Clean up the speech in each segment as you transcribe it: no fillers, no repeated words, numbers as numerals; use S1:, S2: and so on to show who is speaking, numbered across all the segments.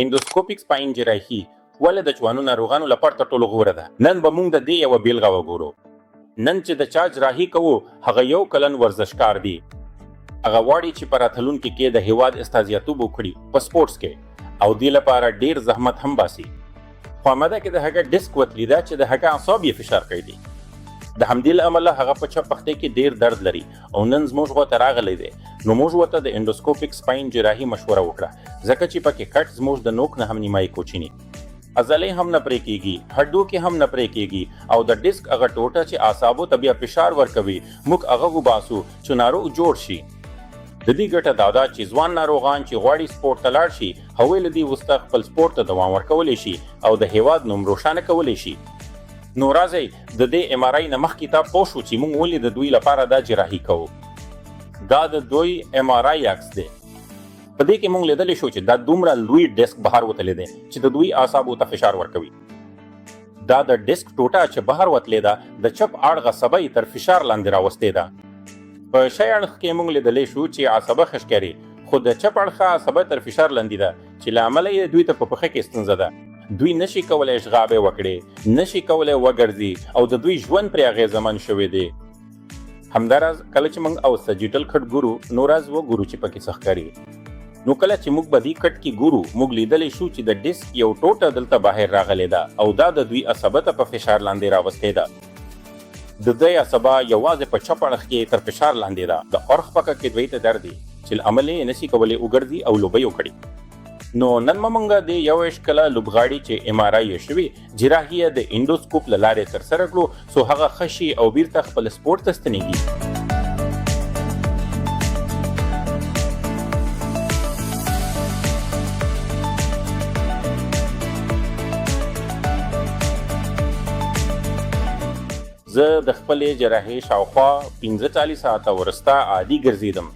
S1: اندوسکوپیک سپاین جراحی ولې د چوانو ناروغانو لپاره تر ټولو غوره ده. نن به موږ د دې یوه بیلګه وګورو. نن چې د چا جراحي کوو هغه 1 کلن ورزشکار دی. هغه غواړي چې په راتلونکي کې د هیواد استازیتوب وکړي په سپورټس کې او دې لپاره ډیر زحمت هم باسي. خو امده کې د هغه ډیسک وتلی ده چې د هغه اعصاب یې فشار کوي دي. د همدې له امله هغه په چپ پښتۍ کې ډیر درد لري او نن زموږ غوته راغلی دی. نو موږ ورته د اندوسکوپیک سپاین جراحي مشوره وکړه ځکه چې پکې کټ زموږ د نوک نه هم نیمایي کوچینی، عضلې هم نه پرې کېږي، هډوکي هم نه پرې کېږي او د ډیسک هغه ټوټه چې اعصابو ته بیا فشار ورکوي موږ هغه وباسو چې ناروغ جوړ شي. د دې ګټه دا ده چې ځوان ناروغان چې غواړي سپورټ ته لاړ شي هغوی له دې وروسته خپل سپورټ ته دوام ورکولی شي او د هیواد نوم روښانه کولی شي. نو راځئ د دې ام آر آی نه مخکې ته پوه شو چې موږ ولې د دوی لپاره دا جراحي کوو. دا د دوی ام آر آی عکس دی. په دې کې موږ لیدلی شو چې دا دومره لوی ډیسک بهر وتلی دی چې د دوی اعصابو ته فشار ورکوي. دا د ډیسک ټوټه چې بهر وتلی ده د چپ اړخ عصبه یې تر فشار لاندې راوستې ده. په شی اړخ کې موږ لیدلی شو چې عصبه ښه ښکاري خو د چپ اړخه عصبه تر فشار لاندې ده چې له امله یې دوی ته په پښه کې ستونزه ده. دوی نشي کولی اشغابې وکړي، نشي کولی وګرځي او د دوی ژوند پرې اغېزمن شوی دی. همداراز کله چې موږ اوسټاجیټل کټ ګورو نو راز وګورو چې پکې څه ښکاري. نو کله چې موږ به دې کټ کې ګورو موږ لیدلی شو چې د ډیسک یو ټوټه دلته بهر راغلی ده او دا د دوی عصبه ته په فشار لاندې راوستې ده. د دوی عصبه یوازې په چپ اړخ کې تر فشار لاندې ده. د اړخ پکه کې دوی ته درد دی چې له امله یې نشي کولی وګرځي او لوبې وکړي. نو نن موږ د 21 کاله لوبغاړي چې ام آر آی یې شوي جراحي یې د انډوسکوپ له لارې ترسره کړو څو هغه ښه شي او بیرته خپل سپورټ ته ستنېږي. زه د خپلې جراحي شاوخوا 45 ساعته وروسته عادي ګرځېدم.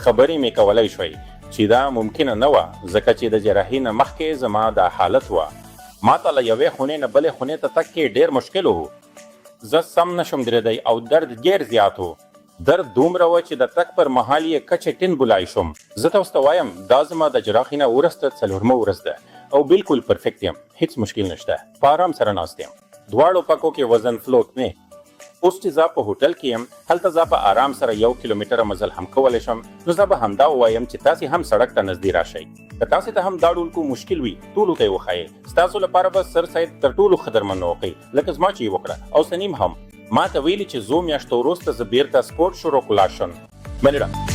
S1: خبرې مې کولی شوی چې دا ممکنه نه وه ځکه چې د جراحي نه مخکې زما دا حالت وه. ما ته له یوې خونې نه بلې خونې ته تګ کې ډېر مشکل و. زه سم نشم درېدی او درد ډېر زیات و. درد دومره و چې د تګ پر مهال یې کچې ټین بلای شوم. زه تاسو ته وایم دا زما د جراحي نه وروسته 4مه ورځ ده او بالکل پرفیکټ یم، هیڅ مشکل نشته، په آرام سره ناست یم. دواړو پکو کې وزن فلوت نه. اوس چې زه په هوټل کې یم هلته زه په آرام سره 1 کیلومتره مزل هم کولی شم. نو زه به همدا ووایم چې تاسې هم سړک ته نږدې راشئ. که تاسې ته هم دا ډول کوم مشکل وي ټولو ته یې وښایئ. ستاسو لپاره به سر سید تر ټولو ښه درملنه وکړي لکه زما چې یې وکړه او سنیم هم. ما ته ویلي چې 2 میاشتو وروسته زه بیرته سپورټ شروع کړلای شم. مننه.